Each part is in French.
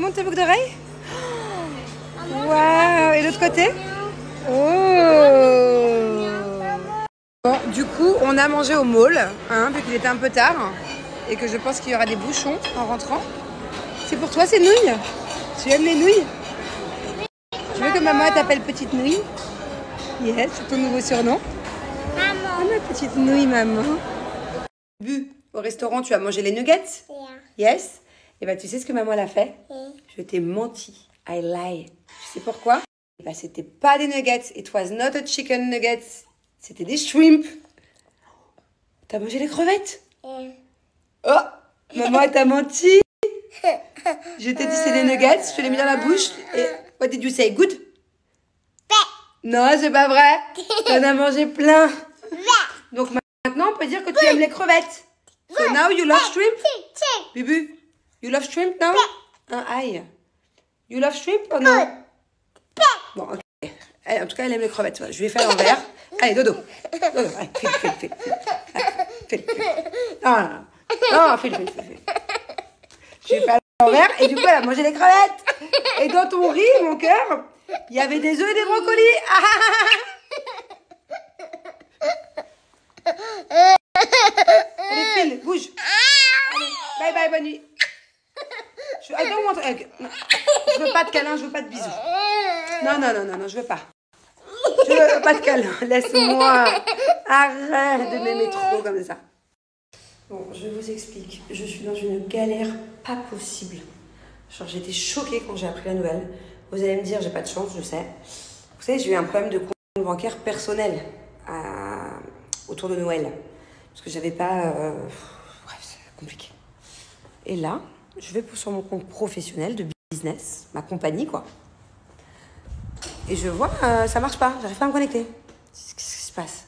montre tes boucles d'oreilles. Waouh. Et l'autre côté? Oh. Bon, du coup, on a mangé au mall, hein, vu qu'il était un peu tard. Et que je pense qu'il y aura des bouchons en rentrant. C'est pour toi ces nouilles? Tu aimes les nouilles? Tu veux que maman t'appelle Petite Nouille? Yes, c'est ton nouveau surnom. Maman. Ah, ma petite nouille, maman. Bu, au restaurant, tu as mangé les nuggets? Yes. Et bah, tu sais ce que maman elle a fait? Je t'ai menti. I lie. Tu sais pourquoi? Bah, c'était pas des nuggets. It was not a chicken nuggets. C'était des shrimp. T'as mangé les crevettes? Oh, maman elle t'a menti. Je t'ai dit c'est des nuggets, je te les mis dans la bouche. Et what did you say? Good? Non, c'est pas vrai. On a mangé plein. Donc maintenant, on peut dire que tu aimes les crevettes. So now you love shrimp? Bubu, you love shrimp now? Aïe. You love shrimp ou non? Bon, ok. Allez, en tout cas, elle aime les crevettes. Je lui ai fait à l'envers. Allez, dodo. Dodo, allez, fais-le. Fais-le. Non, fais-le. Je lui ai fait à l'envers et du coup, elle a mangé les crevettes. Et dans ton riz, mon cœur, il y avait des œufs et des brocolis. Allez, file, bouge. Allez, bye, bonne nuit. Je veux pas de câlin, je veux pas de bisous. Non, je veux pas. Je veux pas de câlin, laisse-moi. Arrête de m'aimer trop comme ça. Bon, je vous explique. Je suis dans une galère pas possible. Genre, j'étais choquée quand j'ai appris la nouvelle. Vous allez me dire, j'ai pas de chance, je sais. Vous savez, j'ai eu un problème de compte bancaire personnel autour de Noël. Parce que j'avais pas... Bref, c'est compliqué. Et là, je vais sur mon compte professionnel de business, ma compagnie, quoi. Et je vois, ça marche pas, j'arrive pas à me connecter. Qu'est-ce qui se passe?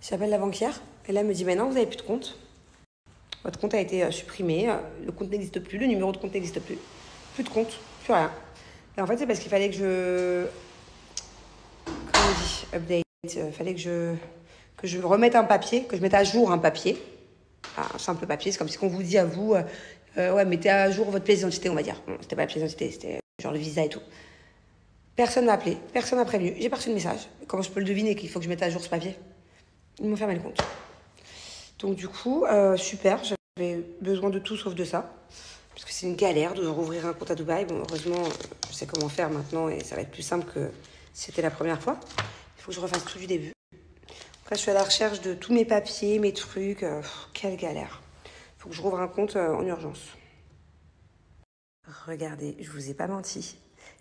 J'appelle la banquière, et là, elle me dit, mais non, vous n'avez plus de compte. Votre compte a été supprimé, le compte n'existe plus, le numéro de compte n'existe plus. Plus de compte, plus rien. Et en fait, c'est parce qu'il fallait que je... Comment on dit? Update. Fallait que je remette un papier, que je mette à jour un papier. Un simple papier, c'est comme si on vous dit à vous, ouais, mettez à jour votre pièce d'identité, on va dire. Non, c'était pas la pièce d'identité, c'était genre le visa et tout. Personne m'a appelé, personne m'a prévenu. J'ai pas reçu de message. Comment je peux le deviner qu'il faut que je mette à jour ce papier? Ils m'ont fermé le compte. Donc du coup, super, j'avais besoin de tout sauf de ça. Parce que c'est une galère de rouvrir un compte à Dubaï. Bon, heureusement, je sais comment faire maintenant et ça va être plus simple que si c'était la première fois. Il faut que je refasse tout du début. Après, je suis à la recherche de tous mes papiers, mes trucs. Quelle galère. Il faut que je rouvre un compte en urgence. Regardez, je vous ai pas menti.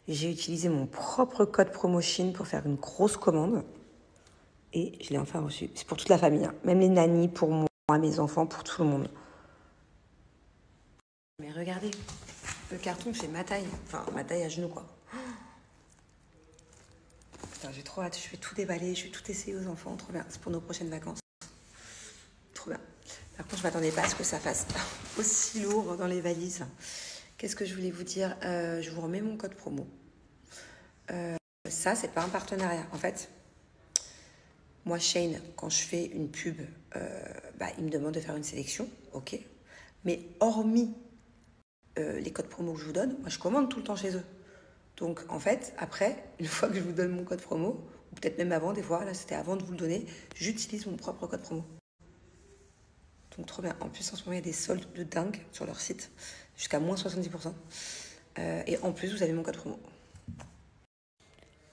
J'ai utilisé mon propre code promo Chine pour faire une grosse commande. Et je l'ai enfin reçu. C'est pour toute la famille, hein. Même les nannies, pour moi, mes enfants, pour tout le monde. Mais regardez, le carton fait ma taille. Enfin, ma taille à genoux, quoi. Putain, j'ai trop hâte. Je vais tout déballer, je vais tout essayer aux enfants. Trop bien. C'est pour nos prochaines vacances. Trop bien. Par contre, je m'attendais pas à ce que ça fasse aussi lourd dans les valises. Qu'est-ce que je voulais vous dire? Je vous remets mon code promo. Ça, c'est pas un partenariat. En fait, moi, Shein, quand je fais une pub, il me demande de faire une sélection. OK. Mais hormis les codes promo que je vous donne, moi, je commande tout le temps chez eux. Donc, en fait, après, une fois que je vous donne mon code promo, ou peut-être même avant, des fois, là, c'était avant de vous le donner, j'utilise mon propre code promo. Donc, trop bien. En plus, en ce moment, il y a des soldes de dingue sur leur site, jusqu'à moins 70%. Et en plus, vous avez mon code promo.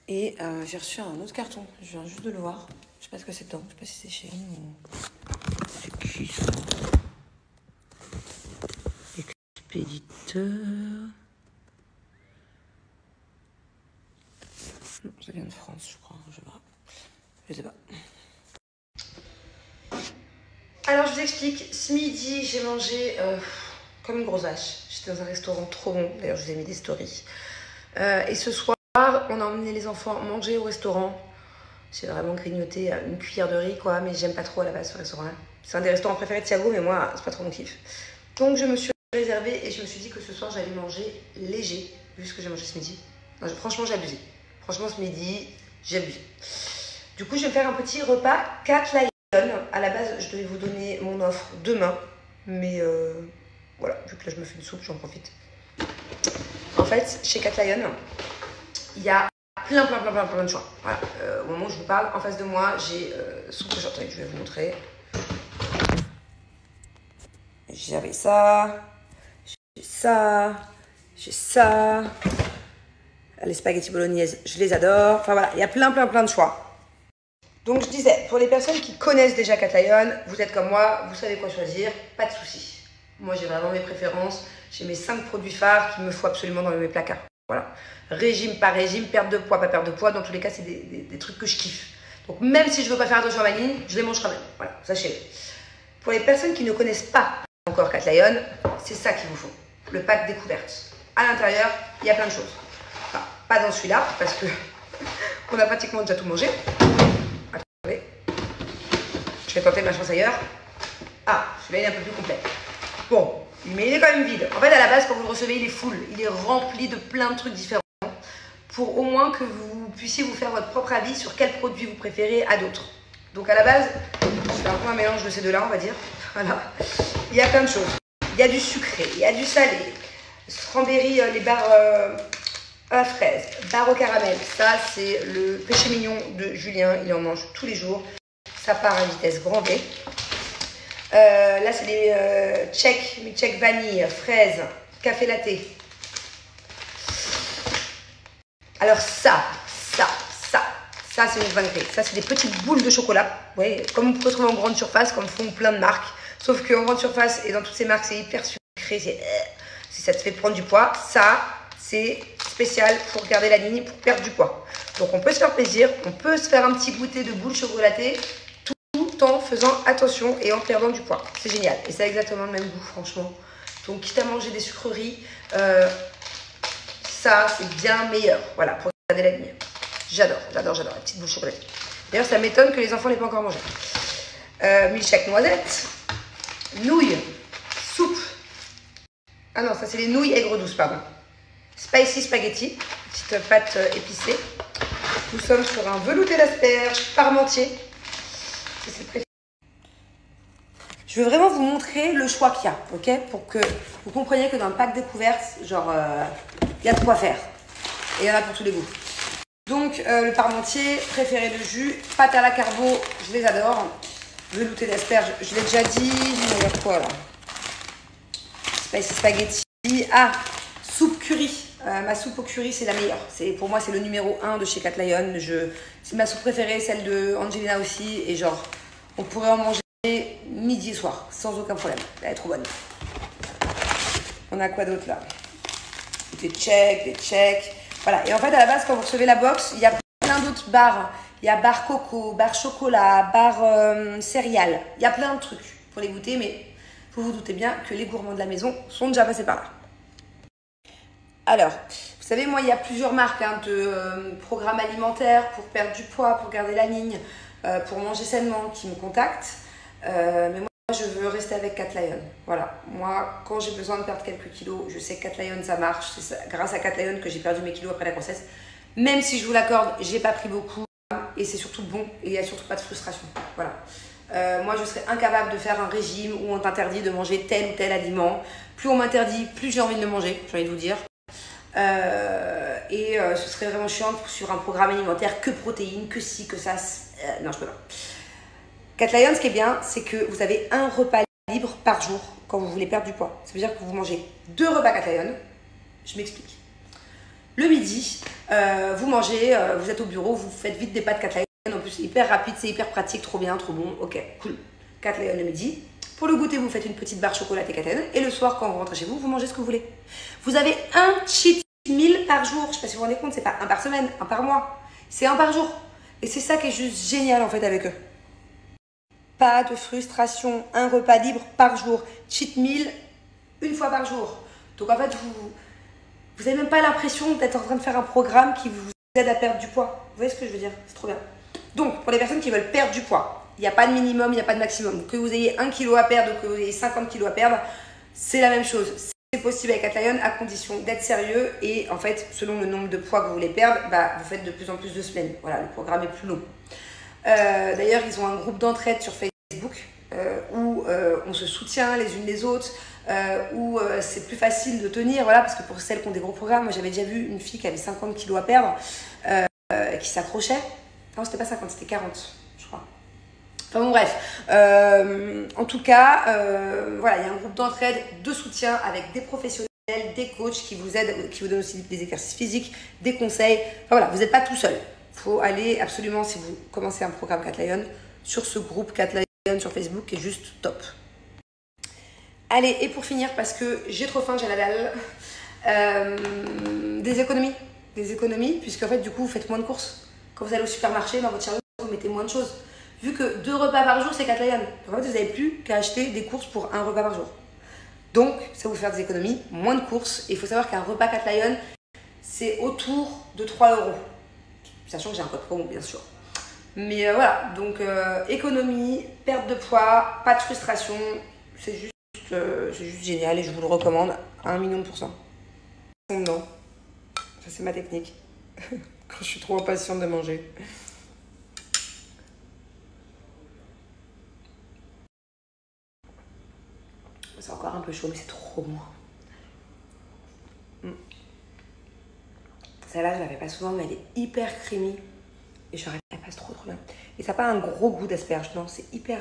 Et j'ai reçu un autre carton. Je viens juste de le voir. Je sais pas ce que c'est dedans. Je sais pas si c'est chez nous. C'est qui ça? Expéditeur. Non, ça vient de France, je crois. Je sais pas. Alors, je vous explique. Ce midi, j'ai mangé comme une grosse vache. J'étais dans un restaurant trop bon. D'ailleurs, je vous ai mis des stories. Et ce soir, on a emmené les enfants manger au restaurant. J'ai vraiment grignoté une cuillère de riz, quoi. Mais j'aime pas trop à la base ce restaurant-là. C'est un des restaurants préférés de Thiago, mais moi, c'est pas trop mon kiff. Donc, je me suis réservée et je me suis dit que ce soir, j'allais manger léger, vu ce que j'ai mangé ce midi. Non, franchement, j'ai abusé. Franchement, ce midi, j'ai abusé. Du coup, je vais me faire un petit repas Cat Lion. À la base, je devais vous donner mon offre demain. Mais voilà, vu que là, je me fais une soupe, j'en profite. En fait, chez Cat Lion, il y a plein de choix. Voilà. Au moment où je vous parle, en face de moi, j'ai son t-shirt. Je vais vous montrer. J'avais ça, j'ai ça, j'ai ça. Les spaghettis bolognaise, je les adore. Enfin voilà, il y a plein de choix. Donc je disais, pour les personnes qui connaissent déjà Cat Lion, vous êtes comme moi, vous savez quoi choisir, pas de souci. Moi j'ai vraiment mes préférences, j'ai mes 5 produits phares qu'il me faut absolument dans mes placards. Voilà. Régime par régime, perte de poids, pas perte de poids, dans tous les cas c'est des trucs que je kiffe. Donc même si je veux pas faire attention à ma ligne, je les mange quand même. Voilà, sachez-le. Pour les personnes qui ne connaissent pas encore Cat Lion, c'est ça qu'il vous faut. Le pack découverte. À l'intérieur, il y a plein de choses. Enfin, pas dans celui-là, parce que on a pratiquement déjà tout mangé. Attendez. Je vais tenter ma chance ailleurs. Ah, celui-là il est un peu plus complet. Bon, mais il est quand même vide. En fait, à la base, quand vous le recevez, il est full. Il est rempli de plein de trucs différents. Pour au moins que vous puissiez vous faire votre propre avis sur quel produit vous préférez à d'autres. Donc à la base, c'est un peu un mélange de ces deux-là, on va dire. Voilà. Il y a plein de choses. Il y a du sucré, il y a du salé. Strawberry, les barres à la fraise, barres au caramel. Ça, c'est le péché mignon de Julien. Il en mange tous les jours. Ça part à vitesse grand V. Là, c'est les milkshake vanille, fraise, café latte. Alors ça, c'est une dinguerie. Ça, c'est des petites boules de chocolat. Vous voyez, comme vous pouvez trouver en grande surface, comme font plein de marques. Sauf qu'en grande surface et dans toutes ces marques, c'est hyper sucré. Si ça te fait prendre du poids, ça, c'est spécial pour garder la ligne, pour perdre du poids. Donc, on peut se faire plaisir. On peut se faire un petit goûter de boules chocolatées tout en faisant attention et en perdant du poids. C'est génial. Et ça a exactement le même goût, franchement. Donc, quitte à manger des sucreries, ça, c'est bien meilleur. Voilà, pour garder la ligne. J'adore la petite boule chocolatée. D'ailleurs, ça m'étonne que les enfants n'aient pas encore mangé. Milkshake noisette, nouilles, soupe. Ah non, ça c'est les nouilles aigre douce, pardon. Spicy spaghetti, petite pâte épicée. Nous sommes sur un velouté d'asperges parmentier. C'est le préféré. Je veux vraiment vous montrer le choix qu'il y a, ok? Pour que vous compreniez que dans le pack découverte, genre, il y a de quoi faire. Et il y en a pour tous les goûts. Donc, le parmentier, préféré de jus, pâte à la carbo, je les adore. Velouté d'asperges, je l'ai déjà dit. Il y a quoi là? Spicy spaghetti. Ah, soupe curry. Ma soupe au curry, c'est la meilleure. Pour moi, c'est le numéro 1 de chez Cat Lion. C'est ma soupe préférée, celle de Angelina aussi. Et genre, on pourrait en manger midi et soir, sans aucun problème. Elle est trop bonne. On a quoi d'autre là? Des checks. Voilà. Et en fait, à la base, quand vous recevez la box, il y a plein d'autres barres. Il y a barre coco, barre chocolat, barre céréales. Il y a plein de trucs pour les goûter, mais vous vous doutez bien que les gourmands de la maison sont déjà passés par là. Alors, vous savez, moi, il y a plusieurs marques de programmes alimentaires pour perdre du poids, pour garder la ligne, pour manger sainement, qui me contactent. Mais moi, je veux rester avec Cat Lion. Voilà. Moi, quand j'ai besoin de perdre quelques kilos, je sais que Cat Lion, ça marche. C'est grâce à Cat Lion que j'ai perdu mes kilos après la grossesse. Même si je vous l'accorde, j'ai pas pris beaucoup. Et c'est surtout bon. Et il n'y a surtout pas de frustration. Voilà. Moi, je serais incapable de faire un régime où on t'interdit de manger tel ou tel aliment. Plus on m'interdit, plus j'ai envie de le manger, j'ai envie de vous dire. Ce serait vraiment chiant sur un programme alimentaire que protéines, que ci, que ça. Non, je peux pas. Cat Lion, ce qui est bien, c'est que vous avez un repas libre par jour quand vous voulez perdre du poids. Ça veut dire que vous mangez 2 repas Cat Lion. Je m'explique. Le midi, vous mangez, vous êtes au bureau, vous faites vite des pâtes Cat Lion. En plus, c'est hyper rapide, c'est hyper pratique, trop bien, trop bon. Ok, cool. Cat Lion le midi. Pour le goûter, vous faites une petite barre chocolatée Cat Lion. Et le soir, quand vous rentrez chez vous, vous mangez ce que vous voulez. Vous avez un cheat meal par jour. Je ne sais pas si vous vous rendez compte, c'est pas un par semaine, un par mois. C'est un par jour. Et c'est ça qui est juste génial en fait avec eux. Pas de frustration, un repas libre par jour. Cheat meal, une fois par jour. Donc en fait, vous n'avez même pas l'impression d'être en train de faire un programme qui vous aide à perdre du poids. Vous voyez ce que je veux dire? C'est trop bien. Donc, pour les personnes qui veulent perdre du poids, il n'y a pas de minimum, il n'y a pas de maximum. Que vous ayez 1 kg à perdre ou que vous ayez 50 kg à perdre, c'est la même chose. C'est possible avec Cat Lion à condition d'être sérieux et en fait, selon le nombre de poids que vous voulez perdre, vous faites de plus en plus de semaines. Voilà, le programme est plus long. D'ailleurs, ils ont un groupe d'entraide sur Facebook où on se soutient les unes les autres. où c'est plus facile de tenir, voilà, parce que pour celles qui ont des gros programmes, moi j'avais déjà vu une fille qui avait 50 kilos à perdre, qui s'accrochait. Non, c'était pas 50, c'était 40, je crois. Enfin bon, bref. En tout cas, voilà, il y a un groupe d'entraide, de soutien avec des professionnels, des coachs qui vous aident, qui vous donnent aussi des exercices physiques, des conseils. Enfin voilà, vous n'êtes pas tout seul. Il faut aller absolument, si vous commencez un programme Cat Lion, sur ce groupe Cat Lion sur Facebook qui est juste top. Allez, et pour finir, parce que j'ai trop faim, j'ai la dalle, des économies. Des économies, puisque en fait, du coup, vous faites moins de courses. Quand vous allez au supermarché, dans votre chariot, vous mettez moins de choses. Vu que 2 repas par jour, c'est Cat Lion. Donc en fait, vous n'avez plus qu'à acheter des courses pour 1 repas par jour. Donc, ça va vous faire des économies, moins de courses. Et il faut savoir qu'un repas Cat Lion, c'est autour de 3 €. Sachant que j'ai un code promo, bien sûr. Mais voilà, donc économie, perte de poids, pas de frustration. C'est juste génial et je vous le recommande à 1 million %. Non, ça c'est ma technique. Quand je suis trop impatiente de manger. C'est encore un peu chaud, mais c'est trop bon. Celle-là, je la fais pas souvent, mais elle est hyper creamy. Et elle passe trop bien. Et ça n'a pas un gros goût d'asperge, non, c'est hyper...